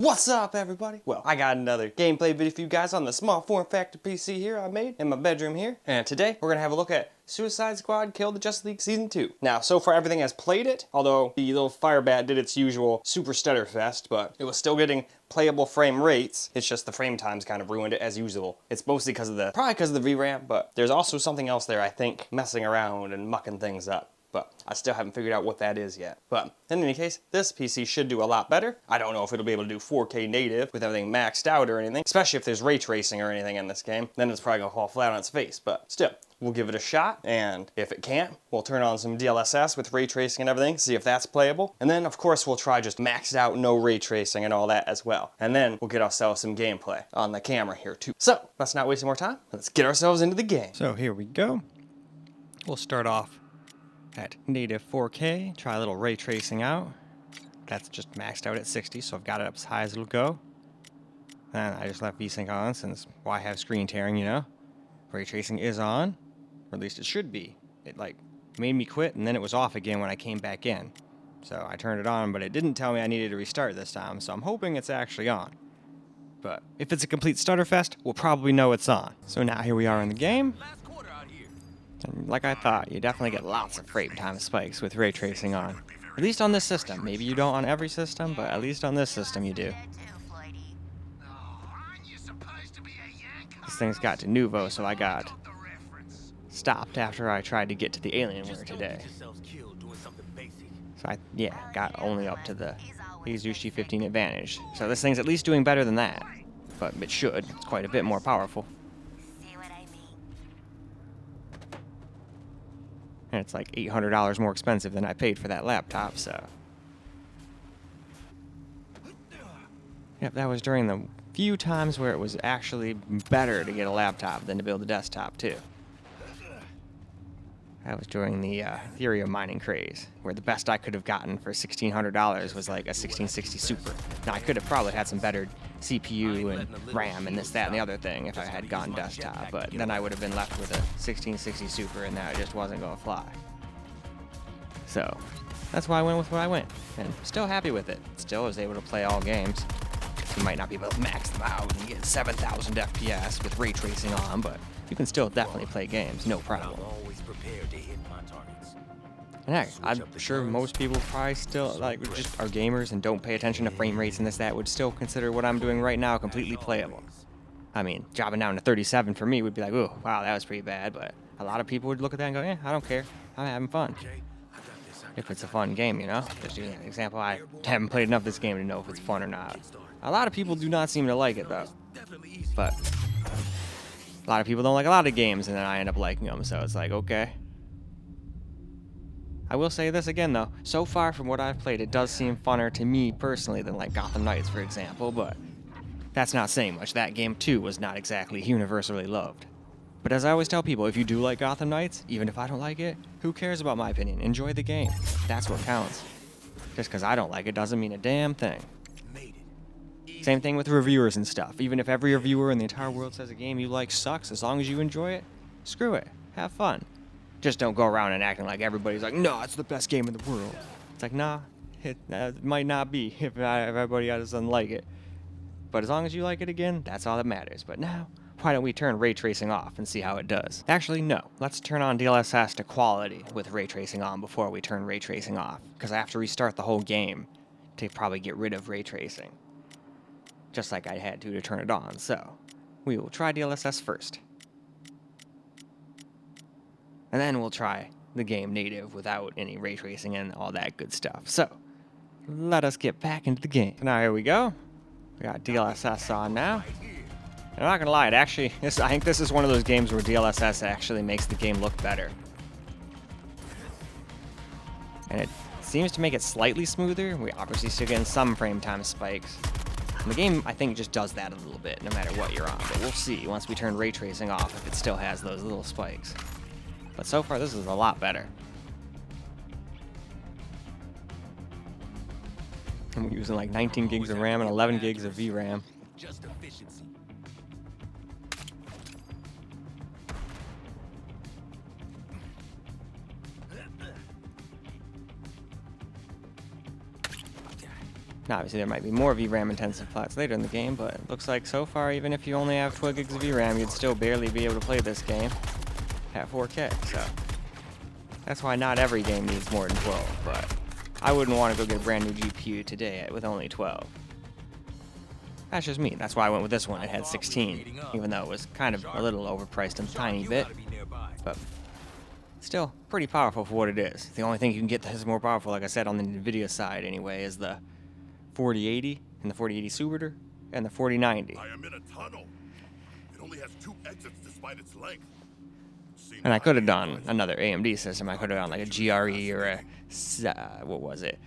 What's up, everybody? Well, I got another gameplay video for you guys on the small form factor PC here I made in my bedroom here. And today, we're gonna have a look at Suicide Squad Kill the Justice League Season 2. Now, so far everything has played it, although the little Firebat did its usual super stutter fest, but it was still getting playable frame rates. It's just the frame times kind of ruined it as usual. It's mostly probably because of the VRAM, but there's also something else there, I think, messing around and mucking things up. But I still haven't figured out what that is yet. But in any case, this PC should do a lot better. I don't know if it'll be able to do 4K native with everything maxed out or anything, especially if there's ray tracing or anything in this game. Then it's probably gonna fall flat on its face, but still, we'll give it a shot. And if it can't, we'll turn on some DLSS with ray tracing and everything, see if that's playable. And then of course, we'll try just maxed out, no ray tracing and all that as well. And then we'll get ourselves some gameplay on the camera here too. So let's not waste more time. Let's get ourselves into the game. So here we go. We'll start off at native 4K, try a little ray tracing out. That's just maxed out at 60, so I've got it up as high as it'll go. And I just left VSync on since why have screen tearing, you know? Ray tracing is on, or at least it should be. It like made me quit and then it was off again when I came back in. So I turned it on, but it didn't tell me I needed to restart this time, so I'm hoping it's actually on. But if it's a complete stutterfest, we'll probably know it's on. So now here we are in the game. And like I thought, you definitely get lots of frame time spikes with ray tracing on. At least on this system. Maybe you don't on every system, but at least on this system you do. This thing's got to Nuvo, so I got stopped after I tried to get to the Alienware today. So I, got only up to the Azushi 15 Advantage. So this thing's at least doing better than that. But it should. It's quite a bit more powerful. And it's like $800 more expensive than I paid for that laptop, so. Yep, that was during the few times where it was actually better to get a laptop than to build a desktop, too. That was during the Ethereum mining craze, where the best I could have gotten for $1,600 was like a 1660 Super. Now, I could have probably had some better CPU and RAM and this, that, and the other thing if I had gone desktop, but then I would have been left with a 1660 Super, and that just wasn't going to fly. So, that's why I went with what I went, and still happy with it. Still was able to play all games. You might not be able to max them out and get 7,000 FPS with ray tracing on, but you can still definitely play games, no problem. And heck, I'm sure most people probably still just are gamers and don't pay attention to frame rates and this, that, would still consider what I'm doing right now completely playable. I mean, dropping down to 37 for me would be like, oh, wow, that was pretty bad, but a lot of people would look at that and go, yeah, I don't care, I'm having fun. If it's a fun game, you know? Just using an example, I haven't played enough of this game to know if it's fun or not. A lot of people do not seem to like it, though. But a lot of people don't like a lot of games, and then I end up liking them, so it's like, okay. I will say this again, though. So far from what I've played, it does seem funner to me personally than like Gotham Knights, for example, but that's not saying much. That game, too, was not exactly universally loved. But as I always tell people, if you do like Gotham Knights, even if I don't like it, who cares about my opinion? Enjoy the game. That's what counts. Just because I don't like it doesn't mean a damn thing. Same thing with reviewers and stuff. Even if every reviewer in the entire world says a game you like sucks, as long as you enjoy it, screw it. Have fun. Just don't go around and acting like everybody's like, no, it's the best game in the world. It's like, nah, it might not be if everybody doesn't like it. But as long as you like it again, that's all that matters. But now, why don't we turn ray tracing off and see how it does? Actually, no. Let's turn on DLSS to quality with ray tracing on before we turn ray tracing off. Because I have to restart the whole game to probably get rid of ray tracing. Just like I had to turn it on. So, we will try DLSS first. And then we'll try the game native without any ray tracing and all that good stuff. So, let us get back into the game. Now here we go. We got DLSS on now. And I'm not gonna lie, I think this is one of those games where DLSS actually makes the game look better. And it seems to make it slightly smoother. We obviously still getting some frame time spikes. And the game, I think, just does that a little bit, no matter what you're on. But we'll see once we turn ray tracing off if it still has those little spikes. But so far, this is a lot better. And we're using like 19 gigs of RAM and 11 gigs of VRAM. Just efficiency. Now, obviously, there might be more VRAM intensive plots later in the game, but it looks like so far, even if you only have 12 gigs of VRAM, you'd still barely be able to play this game at 4K. So that's why not every game needs more than 12, but I wouldn't want to go get a brand new GPU today with only 12. That's just me. That's why I went with this one. It had 16, even though it was kind of a little overpriced a tiny bit, but still pretty powerful for what it is. The only thing you can get that is more powerful, like I said, on the NVIDIA side anyway, is the 4080 and the 4080 Super and the 4090. I am in a tunnel. It only has 2 exits despite its length. And I could have done another AMD system. I could have done like a GRE or a, what was it?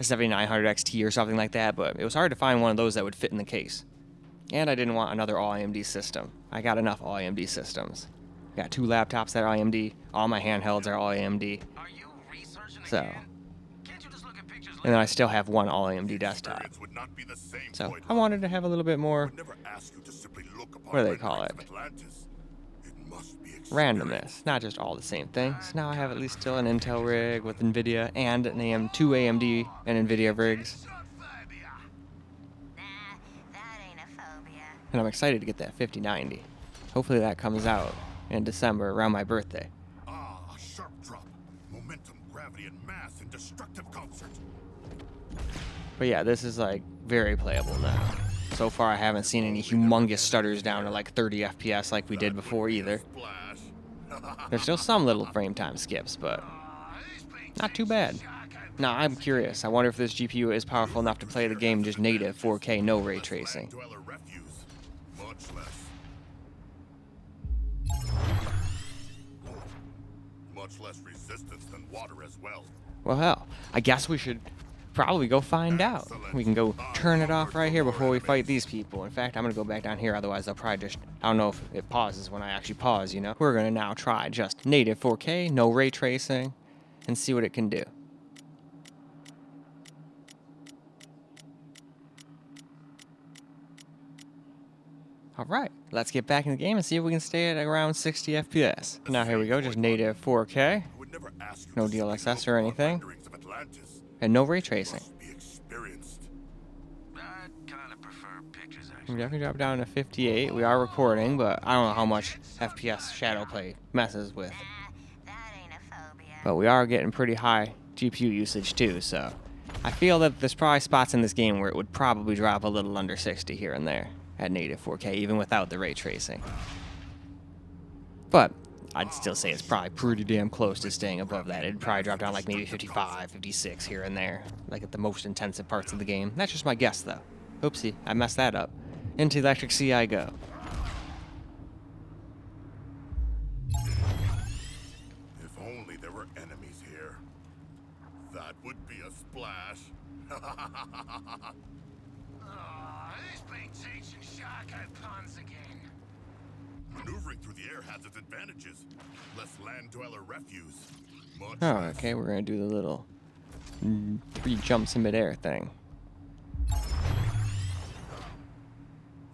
A 7900 XT or something like that, but it was hard to find one of those that would fit in the case. And I didn't want another all AMD system. I got enough all AMD systems. I got 2 laptops that are AMD. All my handhelds are all AMD. So, and then I still have one all AMD desktop. So I wanted to have a little bit more, what do they call it? Randomness, not just all the same things. Now I have at least still an Intel rig with NVIDIA and an two AMD and NVIDIA rigs. And I'm excited to get that 5090. Hopefully that comes out in December around my birthday. Ah, a sharp drop. Momentum, gravity, and mass in destructive concert. But yeah, this is like very playable now. So far I haven't seen any humongous stutters down to like 30 FPS like we did before either. There's still some little frame time skips, but not too bad. Now I'm curious. I wonder if this GPU is powerful enough to play the game just native 4K, no ray tracing. Much less resistance than water as well. Well, hell, I guess we should probably go find out. We can go turn it off right here before we fight these people. In fact, I'm going to go back down here, otherwise they'll probably just, I don't know if it pauses when I actually pause, you know. We're going to now try just native 4K, no ray tracing, and see what it can do. Alright, let's get back in the game and see if we can stay at around 60 FPS. Now here we go, just native 4K, no DLSS or anything, and no ray tracing. We definitely drop down to 58. We are recording, but I don't know how much FPS shadow play messes with. But we are getting pretty high GPU usage too, so I feel that there's probably spots in this game where it would probably drop a little under 60 here and there at native 4K, even without the ray tracing. But I'd still say it's probably pretty damn close to staying above that. It'd probably drop down like maybe 55, 56 here and there, like at the most intensive parts of the game. That's just my guess though. Oopsie, I messed that up. Into electric sea I go. If only there were enemies here. That would be a splash. This plane takes and shotgun puns again. Maneuvering through the air has its advantages. Less land dweller refuse. Much Oh, less. okay, we're gonna do the little 3 jumps in midair thing.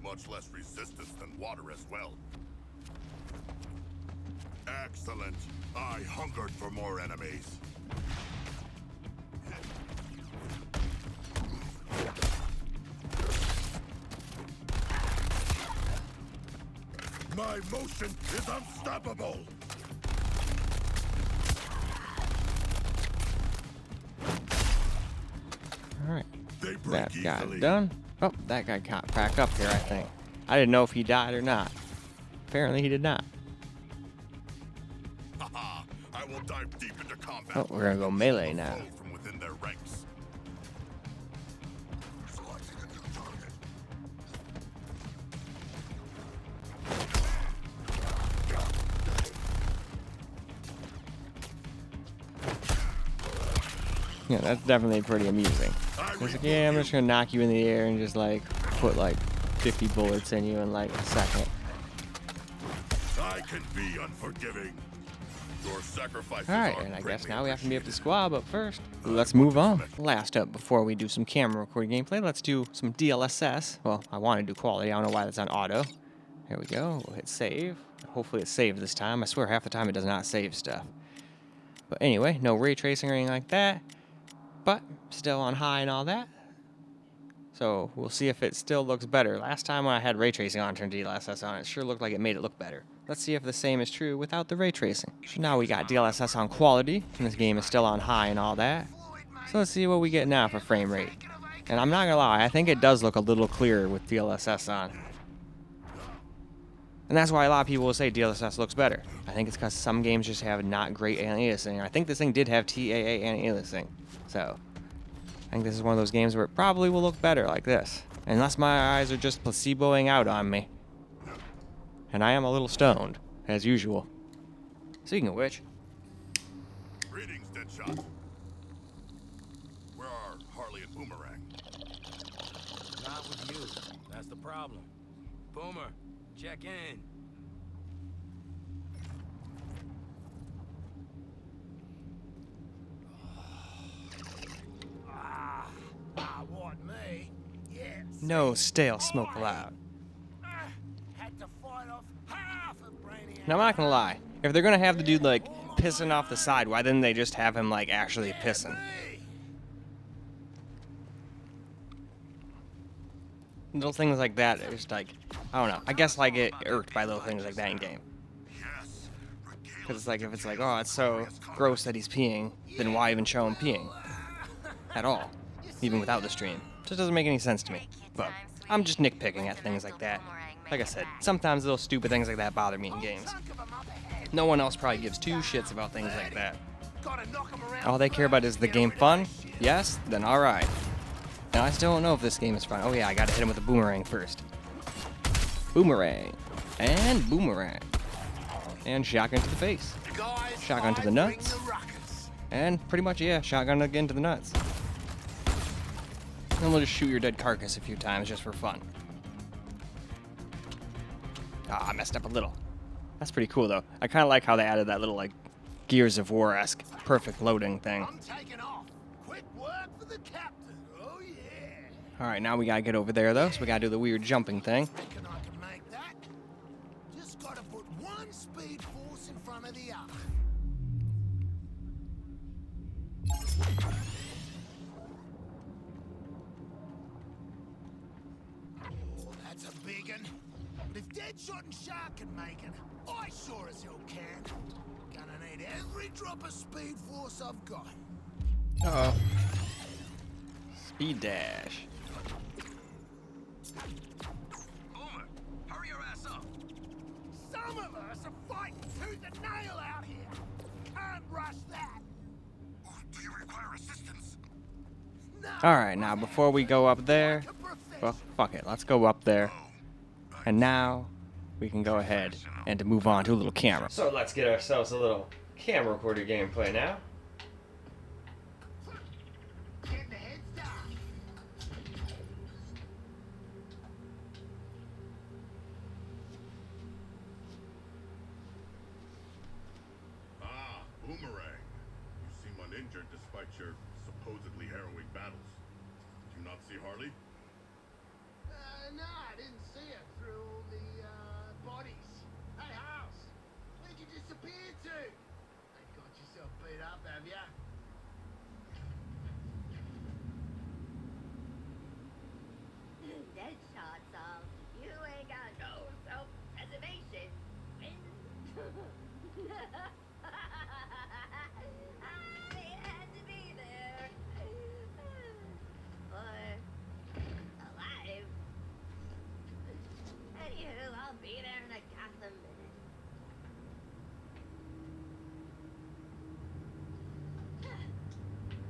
Much less resistance than water as well. Excellent. I hungered for more enemies. My motion is unstoppable. Alright, They break that got easily. done. Oh, that guy got back up here, I think. I didn't know if he died or not. Apparently he did not. Haha, I will dive deep into combat. Oh, we're gonna go melee now. From within their ranks. Selecting a new target. Yeah, that's definitely pretty amusing. It's like, yeah, I'm just gonna knock you in the air and just like put like 50 bullets in you in like a second. I can be unforgiving. Your sacrifices Alright, are and I guess greatly now we have to be up to appreciated. squad, but first, let's move on. Last up, before we do some camera recording gameplay, let's do some DLSS. Well, I want to do quality, I don't know why that's on auto. Here we go, we'll hit save. Hopefully it saved this time. I swear half the time it does not save stuff. But anyway, no ray tracing or anything like that. But still on high and all that. So we'll see if it still looks better. Last time when I had ray tracing on, turned DLSS on, it sure looked like it made it look better. Let's see if the same is true without the ray tracing. So now we got DLSS on quality, and this game is still on high and all that. So let's see what we get now for frame rate. And I'm not gonna lie, I think it does look a little clearer with DLSS on. And that's why a lot of people will say DLSS looks better. I think it's because some games just have not great anti-aliasing. I think this thing did have TAA anti-aliasing. So I think this is one of those games where it probably will look better like this. Unless my eyes are just placeboing out on me. And I am a little stoned, as usual. Speaking of which. Greetings, Deadshot. Where are Harley and Boomerang? Not with you. That's the problem. Boomer, check in. What, me? Yes. No stale smoke allowed. Had to fight off half of Brainiac. Now I'm not gonna lie. If they're gonna have the dude like pissing off the side, why didn't they just have him like actually pissing? Little things like that, it's just like, I don't know. I guess I get irked by little things like that in game. Yes. Because it's like, if it's like, oh, it's so gross that he's peeing, then why even show him peeing? At all. Even without the stream. Just doesn't make any sense to me. But I'm just nitpicking at things like that. Like I said, sometimes little stupid things like that bother me in games. No one else probably gives two shits about things like that. All they care about is the game fun? Yes? Then alright. Now I still don't know if this game is fun. Oh yeah, I gotta hit him with a boomerang first. Boomerang. And boomerang. And shotgun to the face. Shotgun to the nuts. And pretty much, yeah, shotgun again to the nuts. Then we'll just shoot your dead carcass a few times just for fun. Ah, I messed up a little. That's pretty cool though. I kind of like how they added that little like Gears of War-esque perfect loading thing. I'm taking off. Quick work for the captain. Oh yeah. Alright, now we gotta get over there though, so we gotta do the weird jumping thing. Reckon I can make that. Just gotta put one speed force in front of the other. Oh, that's a big one. But if Deadshot and Shark can make it, I sure as hell can. Gonna need every drop of speed force I've got. Uh-oh. Speed dash. Boomer, hurry your ass up. Some of us are fighting tooth and nail out here. Can't rush that. Oh, do you require assistance? No. Alright, now before we go up there, well, fuck it, let's go up there. And now we can go ahead and to move on to a little camera. So let's get ourselves a little camera recorder gameplay now. Get the head start. Ah, Boomerang. You seem uninjured despite your supposedly harrowing battles. Did you not see Harley? No, I didn't see it through all the bodies. Hey, House, where'd you disappear to? Ain't got yourself beat up, have ya? Deadshot, you ain't got no self-preservation. I had to be there. Or alive. Anywho, I'll be there in a goddamn minute.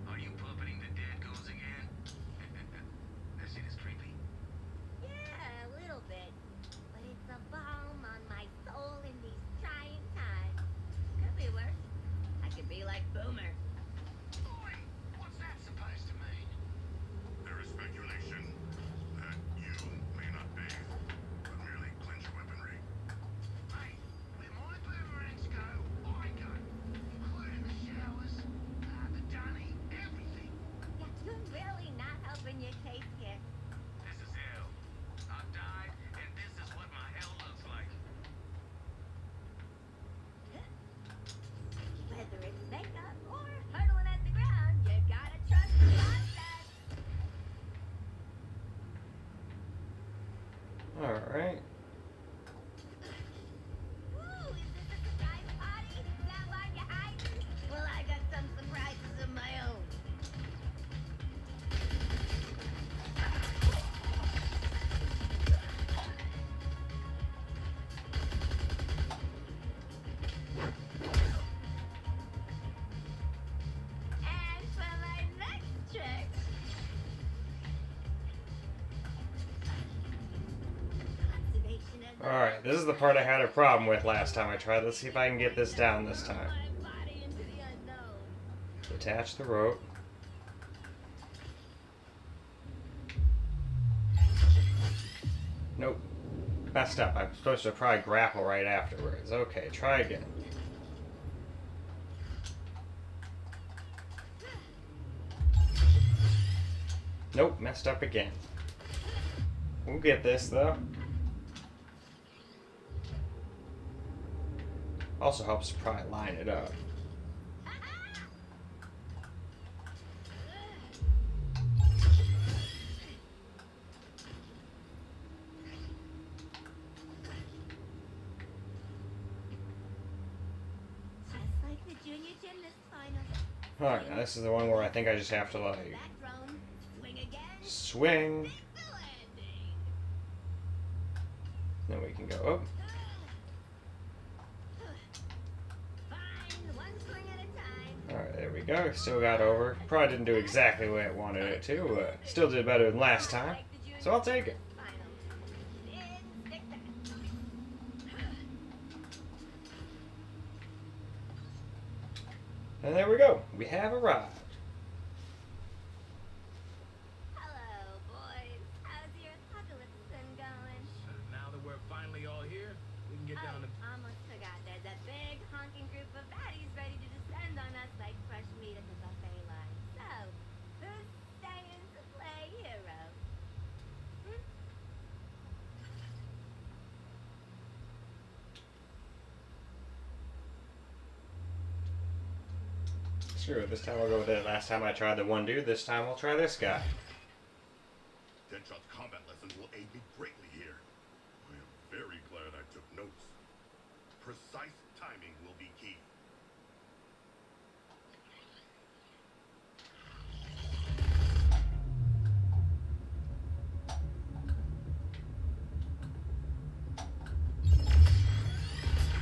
Are you puppeting the dead goons again? That shit is creepy. Yeah, a little bit. But it's a balm on my soul in these trying times. Could be worse. I could be like Boomer. Boy, what's that supposed to mean? There is speculation that you may not bathe, but merely clench your weaponry. Alright. Ooh, is this a surprise party? Is that why you're hiding? Well, I got some surprises of my own. And for my next trick, conservation of Alright, this is the part I had a problem with last time I tried. Let's see if I can get this down this time. my body into the unknown. Detach the rope. Nope. Messed up. I'm supposed to probably grapple right afterwards. Okay, try again. Nope, messed up again. We'll get this though. Also helps to probably line it up. Just like the junior gymnast final. Alright, now this is the one where I think I just have to like Back drone, swing again. swing. Make the landing. Then we can go up. Fine, one swing at a time. Alright, there we go. Still got over. Probably didn't do exactly the way I wanted it to, but still did better than last time. Like the junior So I'll take it. final. In, stick that. And there we go. We have arrived. Hello, boys. How's your apocalypse been going? Now that we're finally all here, we can get down to Almost forgot. There's a big honking group of baddies ready to descend on us like fresh meat at the buffet line. So, who's staying to play hero? Hmm? Screw it. This time I'll go with it. Last time I tried the one dude. This time I'll try this guy. Deadshot's combat lessons will aid me greatly here. I am very glad I took notes. Precise timing will be key.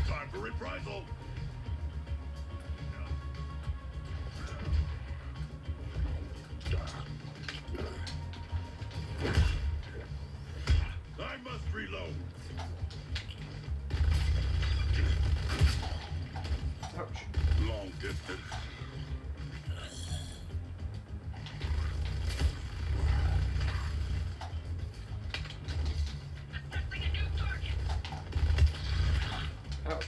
Time for reprisal! I must reload. Ouch. Long distance. Ouch.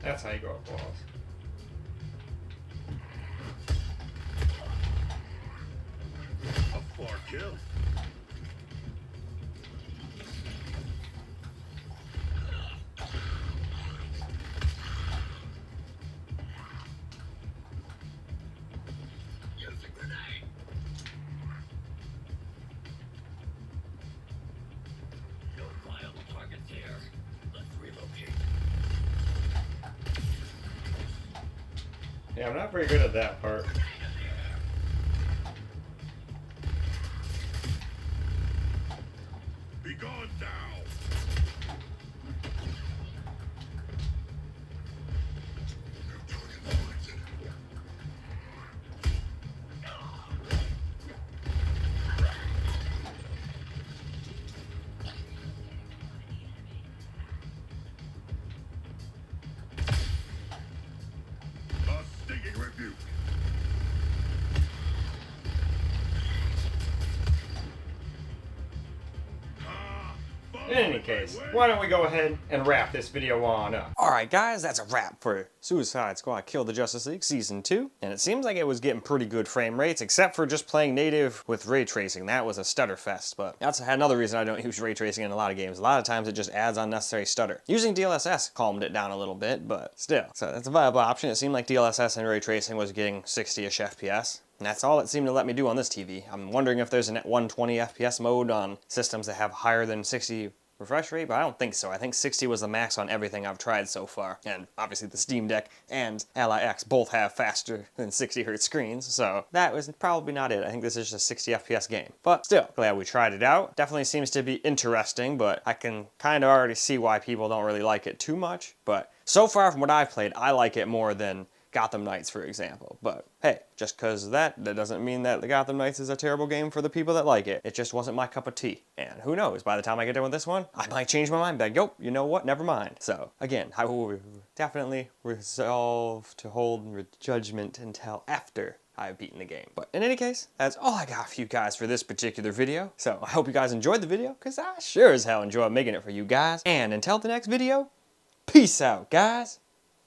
That's how you go up walls. A far kill. use a grenade. No viable targets here. Let's relocate. Yeah, I'm not very good at that part. Be gone now. New target selected. A stinging rebuke. in any case, why don't we go ahead and wrap this video on up. Alright guys, that's a wrap for Suicide Squad Kill the Justice League Season 2. And it seems like it was getting pretty good frame rates, except for just playing native with ray tracing. That was a stutter fest, but that's another reason I don't use ray tracing in a lot of games. A lot of times it just adds unnecessary stutter. Using DLSS calmed it down a little bit, but still. So that's a viable option. It seemed like DLSS and ray tracing was getting 60-ish FPS. And that's all it seemed to let me do on this TV. I'm wondering if there's a 120 FPS mode on systems that have higher than 60 refresh rate, but I don't think so. I think 60 was the max on everything I've tried so far. And obviously the Steam Deck and LIX both have faster than 60 Hz screens, so that was probably not it. I think this is just a 60 FPS game. But still, glad we tried it out. Definitely seems to be interesting, but I can kind of already see why people don't really like it too much. But so far from what I've played, I like it more than Gotham Knights, for example. But hey, just because of that doesn't mean that the Gotham Knights is a terrible game for the people that like it. It just wasn't my cup of tea. And who knows, by the time I get done with this one, I might change my mind back. Yo, you know what? Never mind. So again, I will definitely resolve to hold judgment until after I've beaten the game. But in any case, that's all I got for you guys for this particular video. So I hope you guys enjoyed the video, because I sure as hell enjoyed making it for you guys. And until the next video, peace out, guys.